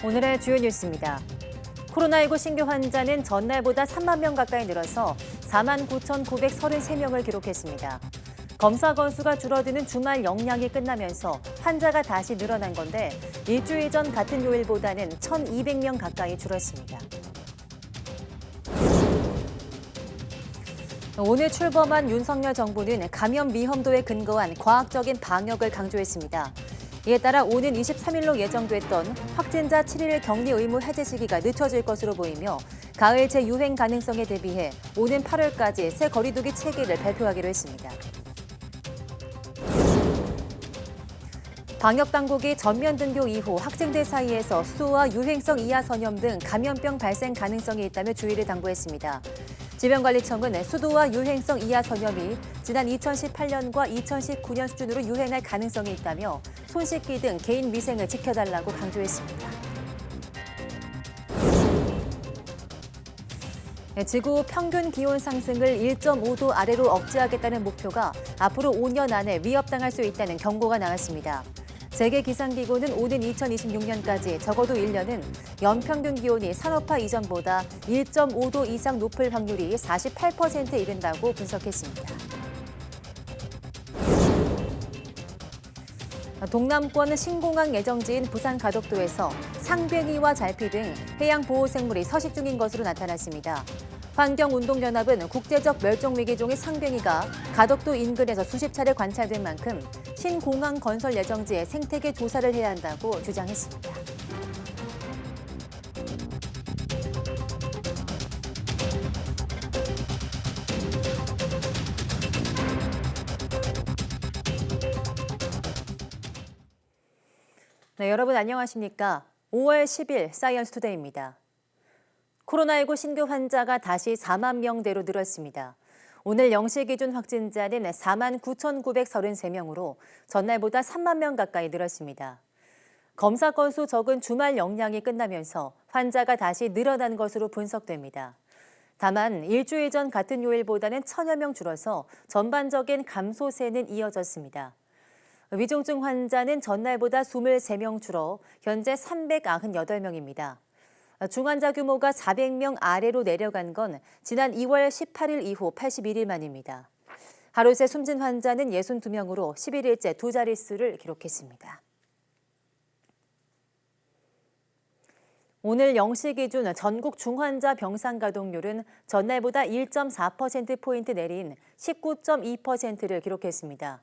오늘의 주요 뉴스입니다. 코로나19 신규 환자는 전날보다 3만 명 가까이 늘어서 4만 9,933명을 기록했습니다. 검사 건수가 줄어드는 주말 영향이 끝나면서 환자가 다시 늘어난 건데 일주일 전 같은 요일보다는 1,200명 가까이 줄었습니다. 오늘 출범한 윤석열 정부는 감염 위험도에 근거한 과학적인 방역을 강조했습니다. 이에 따라 오는 23일로 예정됐던 확진자 7일 격리 의무 해제 시기가 늦춰질 것으로 보이며 가을 재유행 가능성에 대비해 오는 8월까지 새 거리두기 체계를 발표하기로 했습니다. 방역당국이 전면 등교 이후 학생들 사이에서 수도와 유행성 이하 전염 등 감염병 발생 가능성이 있다며 주의를 당부했습니다. 질병관리청은 수도와 유행성 이하 전염이 지난 2018년과 2019년 수준으로 유행할 가능성이 있다며 손 씻기 등 개인 위생을 지켜달라고 강조했습니다. 지구 평균 기온 상승을 1.5도 아래로 억제하겠다는 목표가 앞으로 5년 안에 위협당할 수 있다는 경고가 나왔습니다. 세계기상기구는 오는 2026년까지 적어도 1년은 연평균 기온이 산업화 이전보다 1.5도 이상 높을 확률이 48%에 이른다고 분석했습니다. 동남권 신공항 예정지인 부산 가덕도에서 상뱅이와 잘피 등 해양보호생물이 서식 중인 것으로 나타났습니다. 환경운동연합은 국제적 멸종위기종의 상뱅이가 가덕도 인근에서 수십 차례 관찰된 만큼 신공항 건설 예정지에 생태계 조사를 해야 한다고 주장했습니다. 네, 여러분 안녕하십니까? 5월 10일 사이언스 투데이입니다. 코로나19 신규 환자가 다시 4만 명대로 늘었습니다. 오늘 0시 기준 확진자는 4만 9,933명으로 전날보다 3만 명 가까이 늘었습니다. 검사 건수 적은 주말 영향이 끝나면서 환자가 다시 늘어난 것으로 분석됩니다. 다만 일주일 전 같은 요일보다는 1,000여 명 줄어서 전반적인 감소세는 이어졌습니다. 위중증 환자는 전날보다 23명 줄어 현재 398명입니다. 중환자 규모가 400명 아래로 내려간 건 지난 2월 18일 이후 81일 만입니다. 하루 새 숨진 환자는 62명으로 11일째 두 자릿수를 기록했습니다. 오늘 0시 기준 전국 중환자 병상 가동률은 전날보다 1.4%포인트 내린 19.2%를 기록했습니다.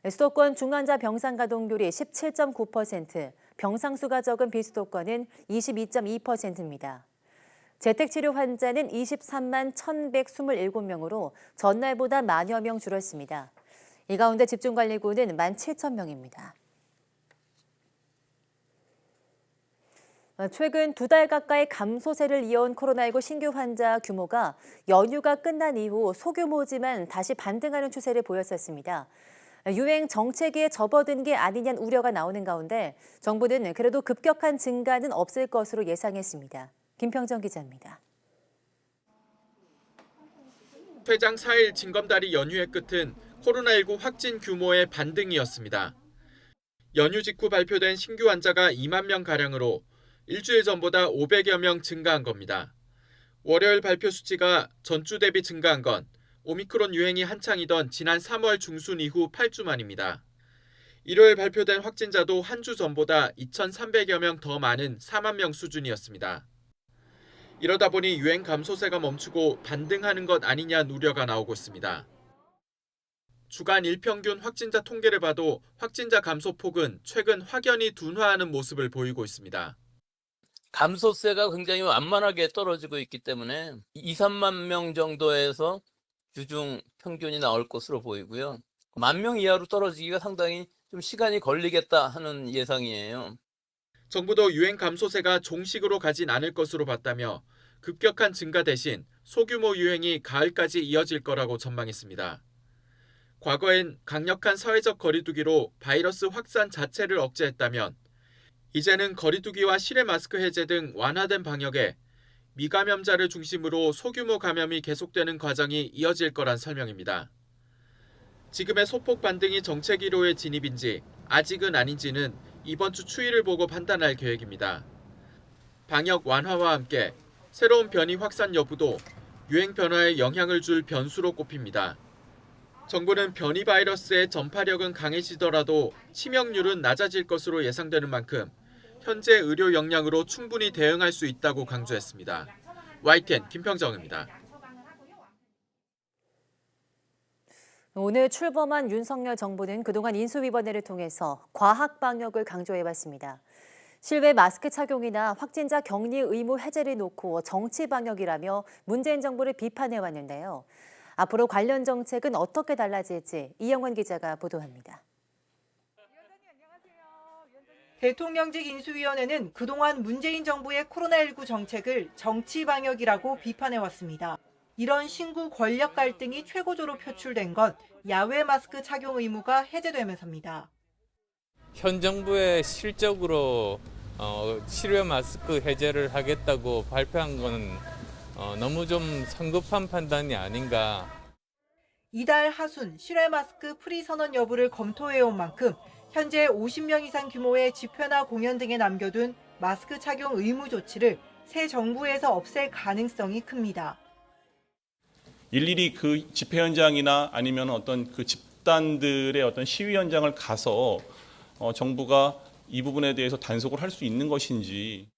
수도권 중환자 병상 가동률이 17.9%, 병상수가 적은 비수도권은 22.2%입니다. 재택치료 환자는 23만 1,127명으로 전날보다 만여 명 줄었습니다. 이 가운데 집중관리구는 17,000명입니다. 최근 2달 가까이 감소세를 이어온 코로나19 신규 환자 규모가 연휴가 끝난 이후 소규모지만 다시 반등하는 추세를 보였었습니다. 유행 정체기에 접어든 게 아니냐는 우려가 나오는 가운데 정부는 그래도 급격한 증가는 없을 것으로 예상했습니다. 김평정 기자입니다. 퇴장 4일 징검다리 연휴의 끝은 코로나19 확진 규모의 반등이었습니다. 연휴 직후 발표된 신규 환자가 2만 명가량으로 일주일 전보다 500여 명 증가한 겁니다. 월요일 발표 수치가 전주 대비 증가한 건 오미크론 유행이 한창이던 지난 3월 중순 이후 8주 만입니다. 일요일 발표된 확진자도 한 주 전보다 2,300여 명 더 많은 4만 명 수준이었습니다. 이러다 보니 유행 감소세가 멈추고 반등하는 것 아니냐는 우려가 나오고 있습니다. 주간 일평균 확진자 통계를 봐도 확진자 감소폭은 최근 확연히 둔화하는 모습을 보이고 있습니다. 감소세가 굉장히 완만하게 떨어지고 있기 때문에 2, 3만 명 정도에서 주중 평균이 나올 것으로 보이고요. 1만 명 이하로 떨어지기가 상당히 좀 시간이 걸리겠다 하는 예상이에요. 정부도 유행 감소세가 종식으로 가진 않을 것으로 봤다며 급격한 증가 대신 소규모 유행이 가을까지 이어질 거라고 전망했습니다. 과거엔 강력한 사회적 거리두기로 바이러스 확산 자체를 억제했다면 이제는 거리두기와 실외 마스크 해제 등 완화된 방역에 미감염자를 중심으로 소규모 감염이 계속되는 과정이 이어질 거란 설명입니다. 지금의 소폭 반등이 정체기로의 진입인지 아직은 아닌지는 이번 주 추이를 보고 판단할 계획입니다. 방역 완화와 함께 새로운 변이 확산 여부도 유행 변화에 영향을 줄 변수로 꼽힙니다. 정부는 변이 바이러스의 전파력은 강해지더라도 치명률은 낮아질 것으로 예상되는 만큼 현재 의료 역량으로 충분히 대응할 수 있다고 강조했습니다. YTN 김평정입니다. 오늘 출범한 윤석열 정부는 그동안 인수위원회를 통해서 과학 방역을 강조해왔습니다. 실외 마스크 착용이나 확진자 격리 의무 해제를 놓고 정치 방역이라며 문재인 정부를 비판해왔는데요. 앞으로 관련 정책은 어떻게 달라질지 이영환 기자가 보도합니다. 대통령직 인수위원회는 그동안 문재인 정부의 코로나19 정책을 정치 방역이라고 비판해왔습니다. 이런 신구 권력 갈등이 최고조로 표출된 건 야외 마스크 착용 의무가 해제되면서입니다. 현 정부의 실적으로 실외 마스크 해제를 하겠다고 발표한 것은 너무 좀 성급한 판단이 아닌가. 이달 하순 실외 마스크 프리 선언 여부를 검토해온 만큼 현재 50명 이상 규모의 집회나 공연 등에 남겨둔 마스크 착용 의무 조치를 새 정부에서 없앨 가능성이 큽니다. 일일이 그 집회 현장이나 아니면 어떤 그 집단들의 어떤 시위 현장을 가서 정부가 이 부분에 대해서 단속을 할 수 있는 것인지.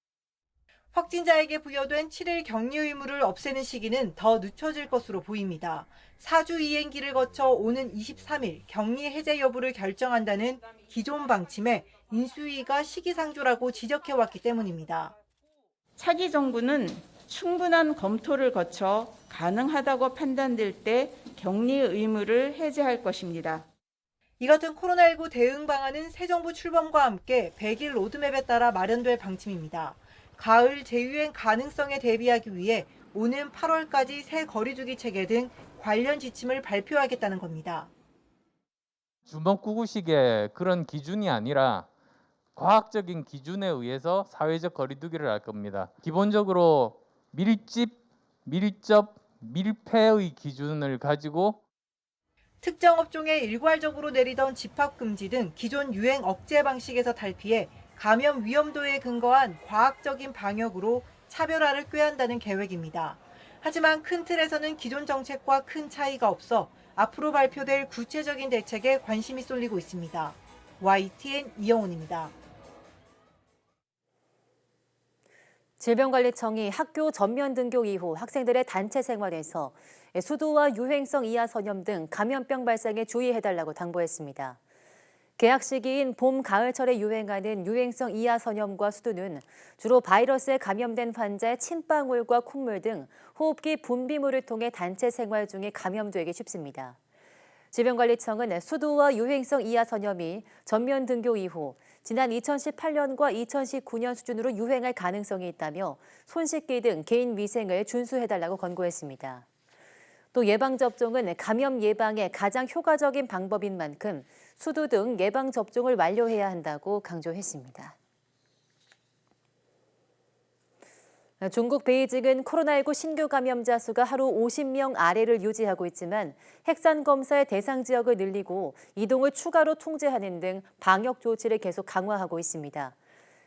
확진자에게 부여된 7일 격리 의무를 없애는 시기는 더 늦춰질 것으로 보입니다. 4주 이행기를 거쳐 오는 23일 격리 해제 여부를 결정한다는 기존 방침에 인수위가 시기상조라고 지적해왔기 때문입니다. 차기 정부는 충분한 검토를 거쳐 가능하다고 판단될 때 격리 의무를 해제할 것입니다. 이 같은 코로나19 대응 방안은 새 정부 출범과 함께 100일 로드맵에 따라 마련될 방침입니다. 가을 재유행 가능성에 대비하기 위해 오는 8월까지 새 거리두기 체계 등 관련 지침을 발표하겠다는 겁니다. 주먹구구식의 그런 기준이 아니라 과학적인 기준에 의해서 사회적 거리두기를 할 겁니다. 기본적으로 밀집, 밀접, 밀폐의 기준을 가지고 특정 업종에 일괄적으로 내리던 집합금지 등 기존 유행 억제 방식에서 탈피해 감염 위험도에 근거한 과학적인 방역으로 차별화를 꾀한다는 계획입니다. 하지만 큰 틀에서는 기존 정책과 큰 차이가 없어 앞으로 발표될 구체적인 대책에 관심이 쏠리고 있습니다. YTN 이영훈입니다. 질병관리청이 학교 전면 등교 이후 학생들의 단체 생활에서 수두와 유행성 이하 전염 등 감염병 발생에 주의해달라고 당부했습니다. 개학 시기인 봄, 가을철에 유행하는 유행성 이하 전염과 수두는 주로 바이러스에 감염된 환자의 침방울과 콧물 등 호흡기 분비물을 통해 단체 생활 중에 감염되기 쉽습니다. 질병관리청은 수두와 유행성 이하 전염이 전면 등교 이후 지난 2018년과 2019년 수준으로 유행할 가능성이 있다며 손 씻기 등 개인 위생을 준수해달라고 권고했습니다. 또 예방접종은 감염 예방에 가장 효과적인 방법인 만큼 수두 등 예방접종을 완료해야 한다고 강조했습니다. 중국 베이징은 코로나19 신규 감염자 수가 하루 50명 아래를 유지하고 있지만 핵산 검사의 대상 지역을 늘리고 이동을 추가로 통제하는 등 방역 조치를 계속 강화하고 있습니다.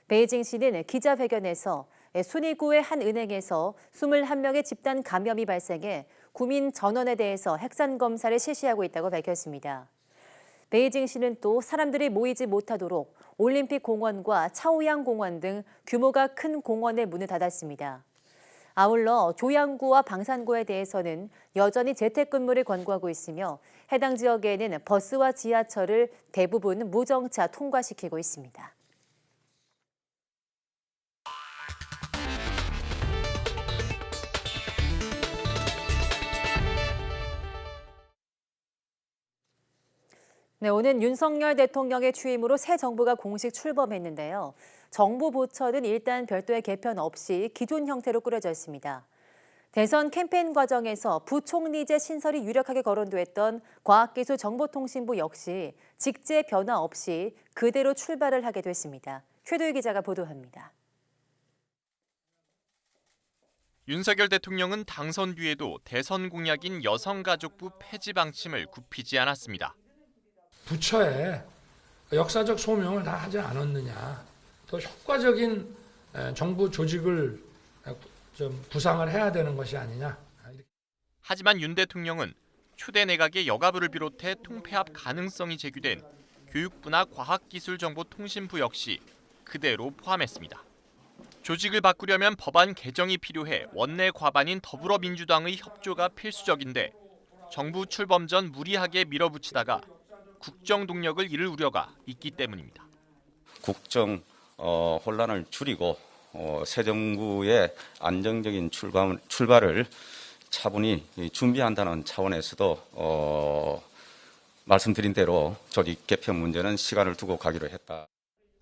베이징시는 기자회견에서 순위구의 한 은행에서 21명의 집단 감염이 발생해 구민 전원에 대해서 핵산 검사를 실시하고 있다고 밝혔습니다. 베이징시는 또 사람들이 모이지 못하도록 올림픽 공원과 차오양 공원 등 규모가 큰 공원의 문을 닫았습니다. 아울러 조양구와 방산구에 대해서는 여전히 재택근무를 권고하고 있으며 해당 지역에는 버스와 지하철을 대부분 무정차 통과시키고 있습니다. 네, 오늘 윤석열 대통령의 취임으로 새 정부가 공식 출범했는데요. 정부 부처는 일단 별도의 개편 없이 기존 형태로 꾸려져 있습니다. 대선 캠페인 과정에서 부총리제 신설이 유력하게 거론됐던 과학기술정보통신부 역시 직제 변화 없이 그대로 출발을 하게 됐습니다. 최도희 기자가 보도합니다. 윤석열 대통령은 당선 뒤에도 대선 공약인 여성가족부 폐지 방침을 굽히지 않았습니다. 부처에 역사적 소명을 다 하지 않았느냐, 더 효과적인 정부 조직을 좀 구상을 해야 되는 것이 아니냐. 하지만 윤 대통령은 초대 내각의 여가부를 비롯해 통폐합 가능성이 제기된 교육부나 과학기술정보통신부 역시 그대로 포함했습니다. 조직을 바꾸려면 법안 개정이 필요해 원내 과반인 더불어민주당의 협조가 필수적인데 정부 출범 전 무리하게 밀어붙이다가 국정 동력을 잃을 우려가 있기 때문입니다. 국정 혼란을 줄이고 새 정부의 안정적인 출발을 차분히 준비한다는 차원에서도 말씀드린 대로 조직 개편 문제는 시간을 두고 가기로 했다.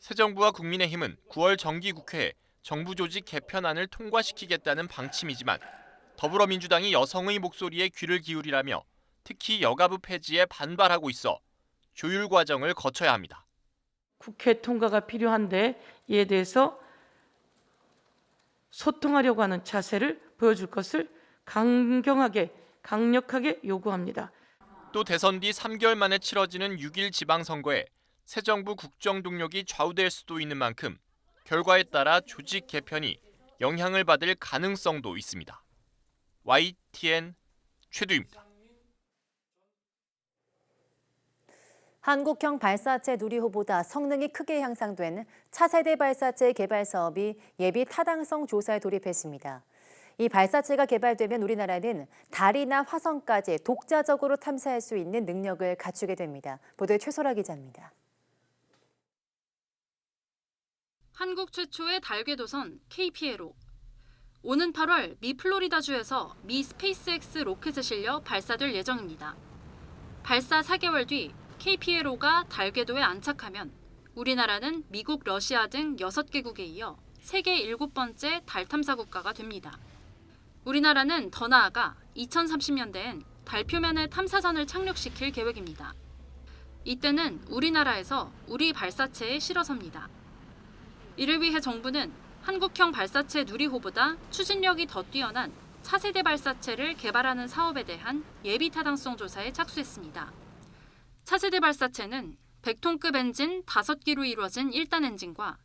새 정부와 국민의힘은 9월 정기국회에 정부 조직 개편안을 통과시키겠다는 방침이지만 더불어민주당이 여성의 목소리에 귀를 기울이라며 특히 여가부 폐지에 반발하고 있어 조율 과정을 거쳐야 합니다. 국회 통과가 필요한데 이에 대해서 소통하려고 하는 자세를 보여줄 것을 강력하게 요구합니다. 또 대선 뒤 3개월 만에 치러지는 6일 지방선거에 새 정부 국정 동력이 좌우될 수도 있는 만큼 결과에 따라 조직 개편이 영향을 받을 가능성도 있습니다. YTN 최두입니다. 한국형 발사체 누리호보다 성능이 크게 향상된 차세대 발사체 개발 사업이 예비 타당성 조사에 돌입했습니다. 이 발사체가 개발되면 우리나라는 달이나 화성까지 독자적으로 탐사할 수 있는 능력을 갖추게 됩니다. 보도에 최소라 기자입니다. 한국 최초의 달 궤도선 KPLO. 오는 8월 미 플로리다주에서 미 스페이스X 로켓에 실려 발사될 예정입니다. 발사 4개월 뒤 KPLO가 달 궤도에 안착하면 우리나라는 미국, 러시아 등 6개국에 이어 세계 7번째 달 탐사 국가가 됩니다. 우리나라는 더 나아가 2030년대엔 달 표면에 탐사선을 착륙시킬 계획입니다. 이때는 우리나라에서 우리 발사체에 실어섭니다. 이를 위해 정부는 한국형 발사체 누리호보다 추진력이 더 뛰어난 차세대 발사체를 개발하는 사업에 대한 예비 타당성 조사에 착수했습니다. 차세대 발사체는 100톤급 엔진 5기로 이루어진 1단 엔진과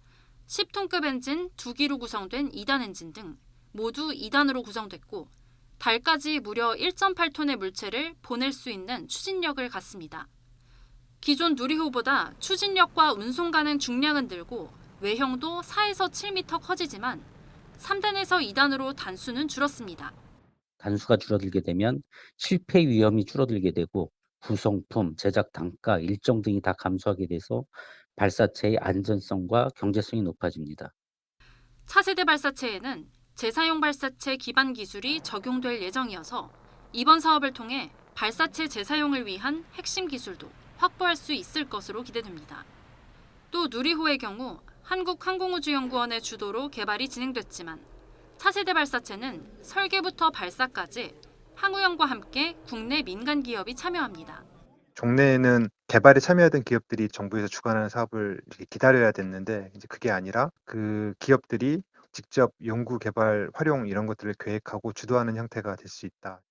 10톤급 엔진 2기로 구성된 2단 엔진 등 모두 2단으로 구성됐고 달까지 무려 1.8톤의 물체를 보낼 수 있는 추진력을 갖습니다. 기존 누리호보다 추진력과 운송 가능 중량은 늘고 외형도 4에서 7m 커지지만 3단에서 2단으로 단수는 줄었습니다. 단수가 줄어들게 되면 실패 위험이 줄어들게 되고 구성품, 제작 단가, 일정 등이 다 감소하게 돼서 발사체의 안전성과 경제성이 높아집니다. 차세대 발사체에는 재사용 발사체 기반 기술이 적용될 예정이어서 이번 사업을 통해 발사체 재사용을 위한 핵심 기술도 확보할 수 있을 것으로 기대됩니다. 또 누리호의 경우 한국항공우주연구원의 주도로 개발이 진행됐지만 차세대 발사체는 설계부터 발사까지 항우영과 함께 국내 민간 기업이 참여합니다. 종래에는 개발에 참여하던 기업들이 정부에서 주관하는 사업을 이렇게 기다려야 됐는데 이제 그게 아니라 그 기업들이 직접 연구, 개발, 활용 이런 것들을 계획하고 주도하는 형태가 될 수 있다.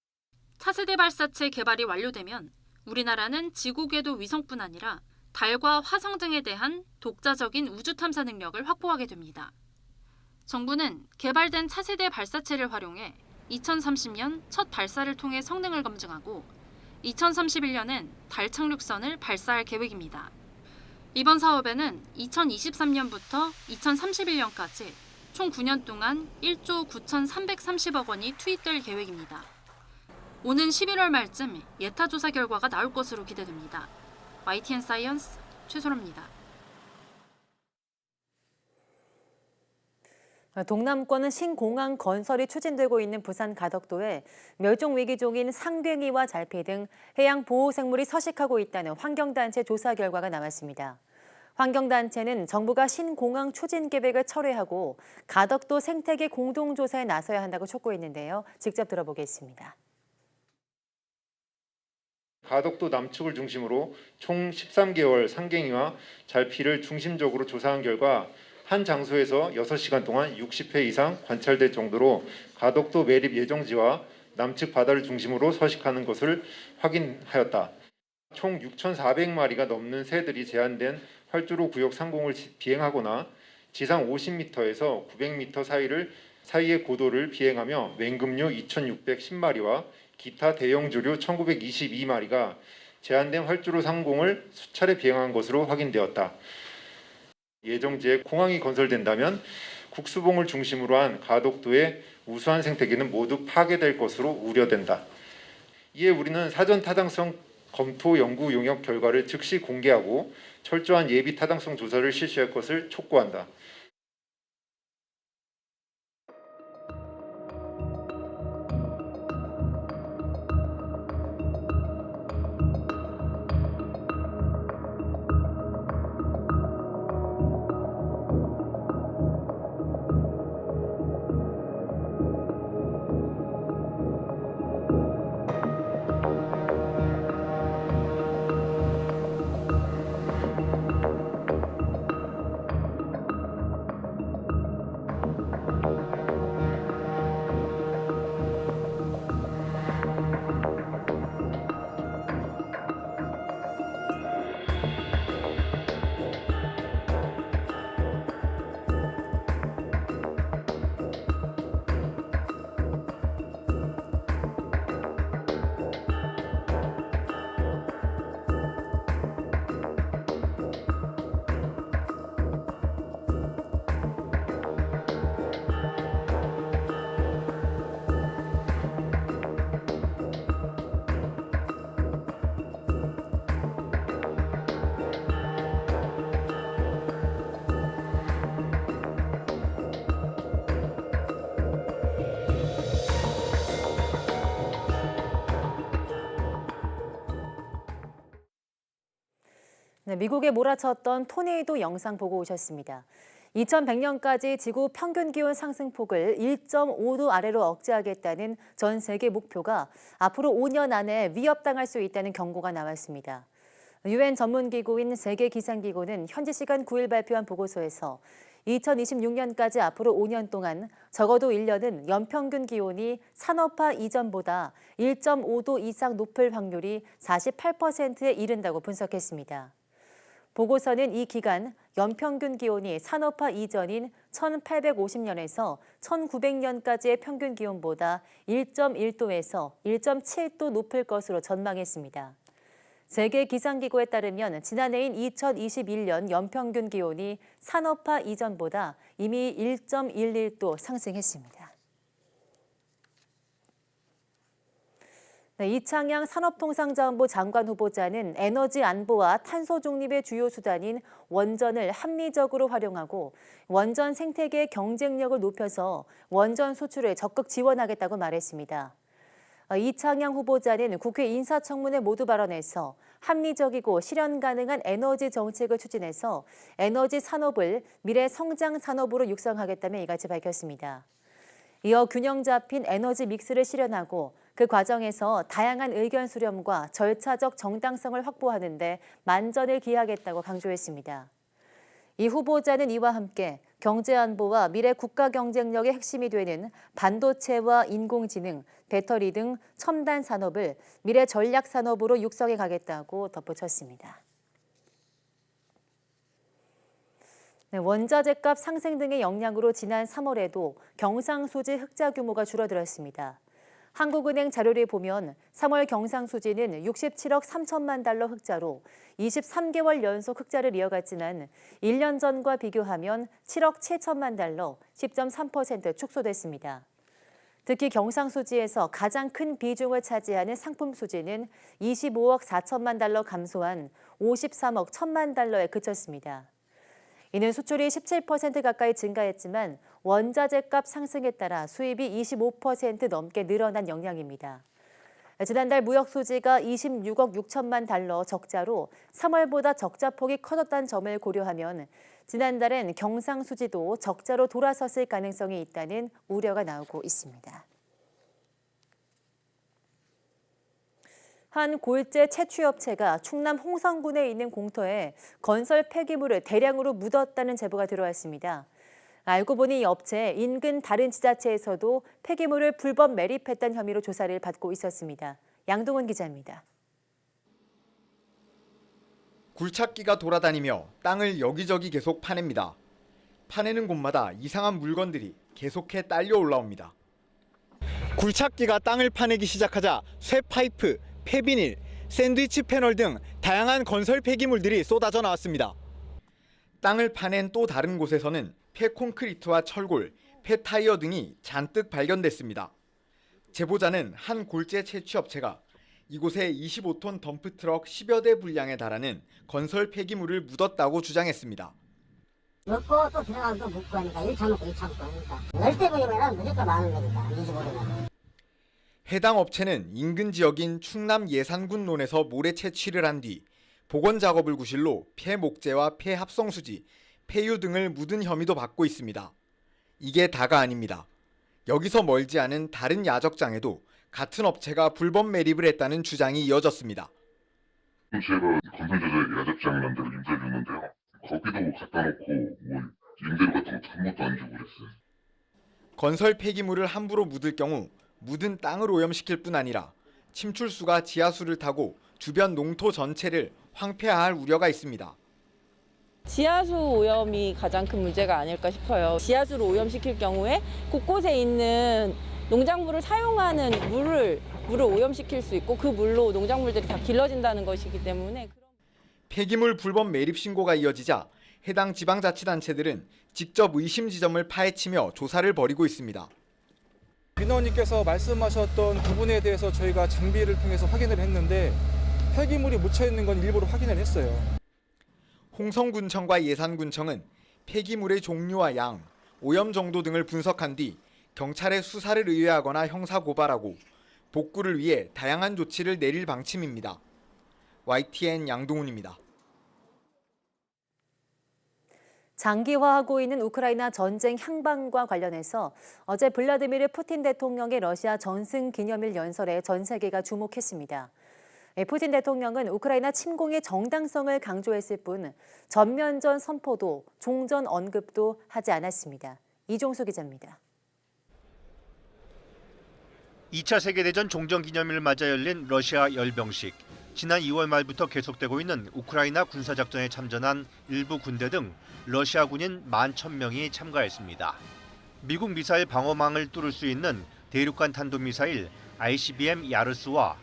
차세대 발사체 개발이 완료되면 우리나라는 지구 궤도 위성뿐 아니라 달과 화성 등에 대한 독자적인 우주 탐사 능력을 확보하게 됩니다. 정부는 개발된 차세대 발사체를 활용해 2030년 첫 발사를 통해 성능을 검증하고 2031년엔 달 착륙선을 발사할 계획입니다. 이번 사업에는 2023년부터 2031년까지 총 9년 동안 1조 9,330억 원이 투입될 계획입니다. 오는 11월 말쯤 예타 조사 결과가 나올 것으로 기대됩니다. YTN 사이언스 최소라입니다. 동남권은 신공항 건설이 추진되고 있는 부산 가덕도에 멸종위기종인 상괭이와 잘피 등 해양 보호생물이 서식하고 있다는 환경단체 조사 결과가 나왔습니다. 환경단체는 정부가 신공항 추진 계획을 철회하고 가덕도 생태계 공동조사에 나서야 한다고 촉구했는데요. 직접 들어보겠습니다. 가덕도 남측을 중심으로 총 13개월 상괭이와 잘피를 중심적으로 조사한 결과 한 장소에서 6시간 동안 60회 이상 관찰될 정도로 가덕도 매립 예정지와 남측 바다를 중심으로 서식하는 것을 확인하였다. 총 6,400마리가 넘는 새들이 제한된 활주로 구역 상공을 비행하거나 지상 50m에서 900m 사이의 고도를 비행하며 맹금류 2,610마리와 기타 대형 주류 1,922마리가 제한된 활주로 상공을 수차례 비행한 것으로 확인되었다. 예정지에 공항이 건설된다면 국수봉을 중심으로 한 가덕도의 우수한 생태계는 모두 파괴될 것으로 우려된다. 이에 우리는 사전 타당성 검토 연구 용역 결과를 즉시 공개하고 철저한 예비 타당성 조사를 실시할 것을 촉구한다. 네, 미국에 몰아쳤던 토네이도 영상 보고 오셨습니다. 2100년까지 지구 평균 기온 상승폭을 1.5도 아래로 억제하겠다는 전 세계 목표가 앞으로 5년 안에 위협당할 수 있다는 경고가 나왔습니다. UN 전문기구인 세계기상기구는 현지 시간 9일 발표한 보고서에서 2026년까지 앞으로 5년 동안 적어도 1년은 연평균 기온이 산업화 이전보다 1.5도 이상 높을 확률이 48%에 이른다고 분석했습니다. 보고서는 이 기간 연평균 기온이 산업화 이전인 1850년에서 1900년까지의 평균 기온보다 1.1도에서 1.7도 높을 것으로 전망했습니다. 세계기상기구에 따르면 지난해인 2021년 연평균 기온이 산업화 이전보다 이미 1.11도 상승했습니다. 네, 이창양 산업통상자원부 장관 후보자는 에너지 안보와 탄소 중립의 주요 수단인 원전을 합리적으로 활용하고 원전 생태계의 경쟁력을 높여서 원전 수출을 적극 지원하겠다고 말했습니다. 이창양 후보자는 국회 인사청문회 모두 발언에서 합리적이고 실현 가능한 에너지 정책을 추진해서 에너지 산업을 미래 성장 산업으로 육성하겠다며 이같이 밝혔습니다. 이어 균형 잡힌 에너지 믹스를 실현하고 그 과정에서 다양한 의견 수렴과 절차적 정당성을 확보하는 데 만전을 기하겠다고 강조했습니다. 이 후보자는 이와 함께 경제 안보와 미래 국가 경쟁력의 핵심이 되는 반도체와 인공지능, 배터리 등 첨단 산업을 미래 전략 산업으로 육성해 가겠다고 덧붙였습니다. 네, 원자재값 상승 등의 영향으로 지난 3월에도 경상수지 흑자 규모가 줄어들었습니다. 한국은행 자료를 보면 3월 경상수지는 67억 3천만 달러 흑자로 23개월 연속 흑자를 이어갔지만 1년 전과 비교하면 7억 7천만 달러, 10.3% 축소됐습니다. 특히 경상수지에서 가장 큰 비중을 차지하는 상품수지는 25억 4천만 달러 감소한 53억 1천만 달러에 그쳤습니다. 이는 수출이 17% 가까이 증가했지만 원자재값 상승에 따라 수입이 25% 넘게 늘어난 영향입니다. 지난달 무역 수지가 26억 6천만 달러 적자로 3월보다 적자폭이 커졌다는 점을 고려하면 지난달엔 경상수지도 적자로 돌아섰을 가능성이 있다는 우려가 나오고 있습니다. 한 골재 채취업체가 충남 홍성군에 있는 공터에 건설 폐기물을 대량으로 묻었다는 제보가 들어왔습니다. 알고 보니 이 업체 인근 다른 지자체에서도 폐기물을 불법 매립했다는 혐의로 조사를 받고 있었습니다. 양동원 기자입니다. 굴착기가 돌아다니며 땅을 여기저기 계속 파냅니다. 파내는 곳마다 이상한 물건들이 계속해 딸려 올라옵니다. 굴착기가 땅을 파내기 시작하자 쇠파이프, 폐비닐, 샌드위치 패널 등 다양한 건설 폐기물들이 쏟아져 나왔습니다. 땅을 파낸 또 다른 곳에서는 폐콘크리트와 철골, 폐타이어 등이 잔뜩 발견됐습니다. 제보자는 한 골재 채취업체가 이곳에 25톤 덤프트럭 10여 대 분량에 달하는 건설 폐기물을 묻었다고 주장했습니다. 먹고 또 들어가고 또 묻고 하니까 1차 먹고 2차 먹고 하니까 10대 분이면 무조건 많은 거니까 25대면. 해당 업체는 인근 지역인 충남 예산군론에서 모래 채취를 한 뒤 복원 작업을 구실로 폐목재와 폐합성수지, 폐유 등을 묻은 혐의도 받고 있습니다. 이게 다가 아닙니다. 여기서 멀지 않은 다른 야적장에도 같은 업체가 불법 매립을 했다는 주장이 이어졌습니다. 제가 건설자재 야적장이라는 데로 임대를 줬는데요. 거기도 갖다 놓고 임대료 같은 것도 한 번도 안 주고 그랬어요. 건설 폐기물을 함부로 묻을 경우 묻은 땅을 오염시킬 뿐 아니라 침출수가 지하수를 타고 주변 농토 전체를 황폐화할 우려가 있습니다. 지하수 오염이 가장 큰 문제가 아닐까 싶어요. 지하수를 오염시킬 경우에 곳곳에 있는 농작물을 사용하는 물을 오염시킬 수 있고 그 물로 농작물들이 다 길러진다는 것이기 때문에 폐기물 불법 매립 신고가 이어지자 해당 지방자치단체들은 직접 의심 지점을 파헤치며 조사를 벌이고 있습니다. 민원님께서 말씀하셨던 부분에 대해서 저희가 장비를 통해서 확인을 했는데 폐기물이 묻혀 있는 건 일부러 확인을 했어요. 홍성군청과 예산군청은 폐기물의 종류와 양, 오염 정도 등을 분석한 뒤 경찰에 수사를 의뢰하거나 형사 고발하고 복구를 위해 다양한 조치를 내릴 방침입니다. YTN 양동훈입니다. 장기화하고 있는 우크라이나 전쟁 향방과 관련해서 어제 블라디미르 푸틴 대통령의 러시아 전승 기념일 연설에 전 세계가 주목했습니다. 푸틴 대통령은 우크라이나 침공의 정당성을 강조했을 뿐 전면전 선포도 종전 언급도 하지 않았습니다. 이종수 기자입니다. 2차 세계대전 종전기념일을 맞아 열린 러시아 열병식. 지난 2월 말부터 계속되고 있는 우크라이나 군사작전에 참전한 일부 군대 등 러시아 군인 11,000명이 참가했습니다. 미국 미사일 방어망을 뚫을 수 있는 대륙간 탄도미사일 ICBM 야르스와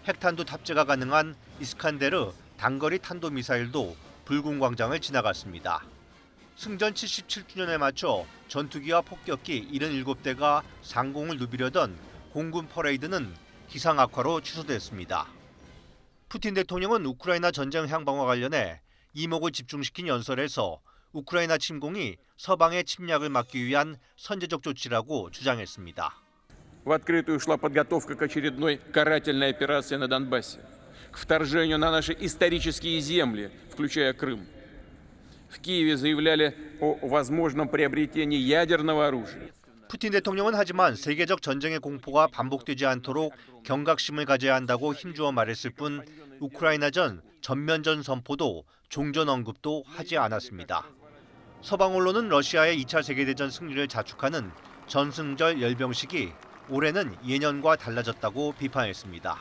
핵탄두 탑재가 가능한 이스칸데르 단거리 탄도미사일도 불군 광장을 지나갔습니다. 승전 77주년에 맞춰 전투기와 폭격기 77대가 상공을 누비려던 공군 퍼레이드는 기상 악화로 취소됐습니다. 푸틴 대통령은 우크라이나 전쟁 향방과 관련해 이목을 집중시킨 연설에서 우크라이나 침공이 서방의 침략을 막기 위한 선제적 조치라고 주장했습니다. В открытую шла подготовка к очередной карательной операции на Донбассе, к вторжению на наши исторические земли, включая Крым. В Киеве заявляли о возможном приобретении ядерного оружия. 푸틴 대통령은 하지만 세계적 전쟁의 공포가 반복되지 않도록 경각심을 가져야 한다고 힘주어 말했을 뿐 우크라이나전 전면전 선포도 종전 언급도 하지 않았습니다. 서방 언론은 러시아의 2차 세계대전 승리를 자축하는 전승절 열병식이 올해는 예년과 달라졌다고 비판했습니다.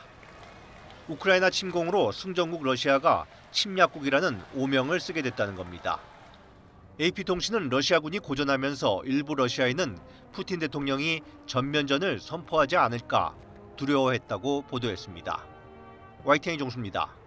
우크라이나 침공으로 승전국 러시아가 침략국이라는 오명을 쓰게 됐다는 겁니다. AP통신은 러시아군이 고전하면서 일부 러시아인은 푸틴 대통령이 전면전을 선포하지 않을까 두려워했다고 보도했습니다. YTN 종수입니다.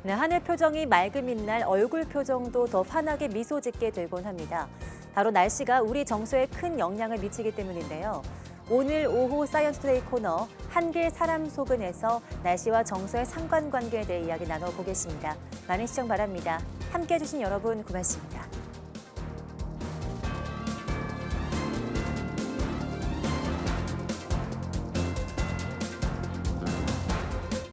네, 하늘 표정이 맑음인 날 얼굴 표정도 더 환하게 미소 짓게 되곤 합니다. 바로 날씨가 우리 정서에 큰 영향을 미치기 때문인데요. 오늘 오후 사이언스투데이 코너 한길 사람 속은에서 날씨와 정서의 상관관계에 대해 이야기 나눠보겠습니다. 많은 시청 바랍니다. 함께해 주신 여러분 고맙습니다.